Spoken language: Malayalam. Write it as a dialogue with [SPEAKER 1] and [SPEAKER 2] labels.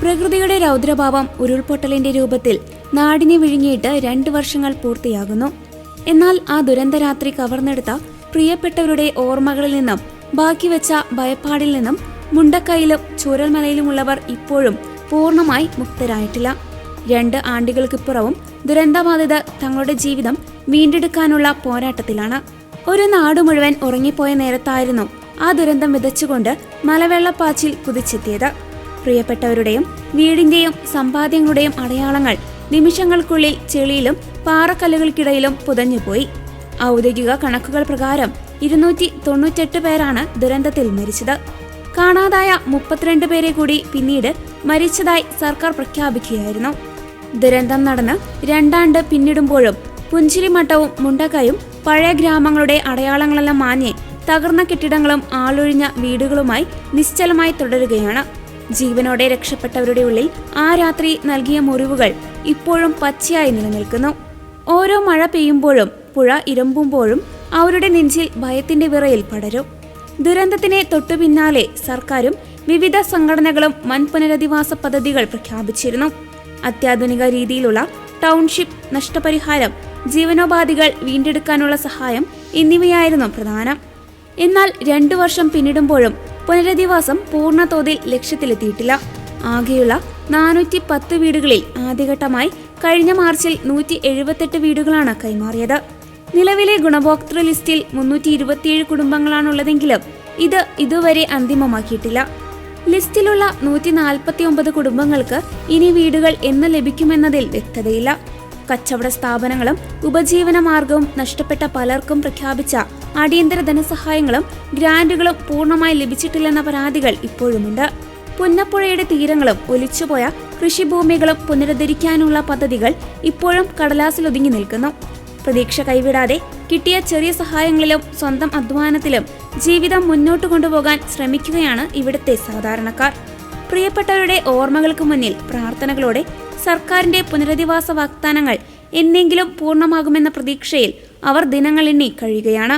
[SPEAKER 1] പ്രകൃതിയുടെ രൗദ്രഭാവം ഉരുൾപൊട്ടലിന്റെ രൂപത്തിൽ നാടിനെ വിഴുങ്ങിയിട്ട് 2 വർഷങ്ങൾ പൂർത്തിയാകുന്നു. എന്നാൽ ആ ദുരന്തരാത്രി കവർന്നെടുത്ത പ്രിയപ്പെട്ടവരുടെ ഓർമ്മകളിൽ നിന്നും ബാക്കിവെച്ച ഭയപ്പാടിൽ നിന്നും മുണ്ടക്കൈയിലും ചൂരൽമലയിലുമുള്ളവർ ഇപ്പോഴും പൂർണ്ണമായി മുക്തരായിട്ടില്ല. 2 ആണ്ടുകൾക്കിപ്പുറവും ദുരന്തബാധിതർ തങ്ങളുടെ ജീവിതം വീണ്ടെടുക്കാനുള്ള പോരാട്ടത്തിലാണ്. ഒരു നാടു മുഴുവൻ ഉറങ്ങിപ്പോയ നേരത്തായിരുന്നു ആ ദുരന്തം വിതച്ചുകൊണ്ട് മലവെള്ളപ്പാച്ചിൽ കുതിച്ചെത്തിയത്. പ്രിയപ്പെട്ടവരുടെയും വീടിന്റെയും സമ്പാദ്യങ്ങളുടെയും അടയാളങ്ങൾ നിമിഷങ്ങൾക്കുള്ളിൽ ചെളിയിലും പാറക്കല്ലുകൾക്കിടയിലും പുതഞ്ഞുപോയി. ഔദ്യോഗിക കണക്കുകൾ പ്രകാരം 298 പേരാണ് ദുരന്തത്തിൽ മരിച്ചത്. കാണാതായ 32 പേരെ കൂടി പിന്നീട് മരിച്ചതായി സർക്കാർ പ്രഖ്യാപിക്കുകയായിരുന്നു. ദുരന്തം നടന്ന് 2 ആണ്ട് പിന്നിടുമ്പോഴും പുഞ്ചിരിമട്ടവും മുണ്ടക്കയും പഴയ ഗ്രാമങ്ങളുടെ അടയാളങ്ങളെല്ലാം മാഞ്ഞ് തകർന്ന കെട്ടിടങ്ങളും ആളൊഴിഞ്ഞ വീടുകളുമായി നിശ്ചലമായി തുടരുകയാണ്. ജീവനോടെ രക്ഷപ്പെട്ടവരുടെ ഉള്ളിൽ ആ രാത്രി നൽകിയ മുറിവുകൾ ഇപ്പോഴും പച്ചയായി നിലനിൽക്കുന്നു. ഓരോ മഴ പെയ്യുമ്പോഴും പുഴ ഇരമ്പുമ്പോഴും അവരുടെ നെഞ്ചിൽ ഭയത്തിന്റെ വിറയിൽ പടരും. ദുരന്തത്തിന് തൊട്ടു പിന്നാലെ സർക്കാരും വിവിധ സംഘടനകളും വൻ പുനരധിവാസ പദ്ധതികൾ പ്രഖ്യാപിച്ചിരുന്നു. അത്യാധുനിക രീതിയിലുള്ള ടൗൺഷിപ്പ്, നഷ്ടപരിഹാരം, ജീവനോപാധികൾ വീണ്ടെടുക്കാനുള്ള സഹായം എന്നിവയായിരുന്നു പ്രധാനം. എന്നാൽ 2 വർഷം പിന്നിടുമ്പോഴും പുനരധിവാസം പൂർണ്ണതോതിൽ ലക്ഷ്യത്തിലെത്തിയിട്ടില്ല. ആകെയുള്ള 410 വീടുകളിൽ ആദ്യഘട്ടമായി കഴിഞ്ഞ മാർച്ചിൽ 178 വീടുകളാണ് കൈമാറിയത്. നിലവിലെ ഗുണഭോക്തൃ ലിസ്റ്റിൽ 327 കുടുംബങ്ങളാണുള്ളതെങ്കിലും ഇത് ഇതുവരെ അന്തിമമാക്കിയിട്ടില്ല. ലിസ്റ്റിലുള്ള 149 കുടുംബങ്ങൾക്ക് ഇനി വീടുകൾ എന്ന് ലഭിക്കുമെന്നതിൽ വ്യക്തതയില്ല. കച്ചവട സ്ഥാപനങ്ങളും ഉപജീവന മാർഗവും നഷ്ടപ്പെട്ട പലർക്കും പ്രഖ്യാപിച്ച അടിയന്തര ധനസഹായങ്ങളും ഗ്രാന്റുകളും പൂർണ്ണമായി ലഭിച്ചിട്ടില്ലെന്ന പരാതികൾ ഇപ്പോഴുമുണ്ട്. പുന്നപ്പുഴയുടെ തീരങ്ങളും ഒലിച്ചുപോയ കൃഷിഭൂമികളും പുനരുദ്ധരിക്കാനുള്ള പദ്ധതികൾ ഇപ്പോഴും കടലാസിലൊതുങ്ങി നിൽക്കുന്നു. പ്രതീക്ഷ കൈവിടാതെ കിട്ടിയ ചെറിയ സഹായങ്ങളിലും സ്വന്തം അധ്വാനത്തിലും ജീവിതം മുന്നോട്ട് കൊണ്ടുപോകാൻ ശ്രമിക്കുകയാണ് ഇവിടുത്തെ സാധാരണക്കാർ. പ്രിയപ്പെട്ടവരുടെ ഓർമ്മകൾക്ക് മുന്നിൽ പ്രാർത്ഥനകളോടെ സർക്കാരിന്റെ പുനരധിവാസ വാഗ്ദാനങ്ങൾ എന്നെങ്കിലും പൂർണ്ണമാകുമെന്ന പ്രതീക്ഷയിൽ അവർ ദിനങ്ങളെണ്ണി കഴിയുകയാണ്.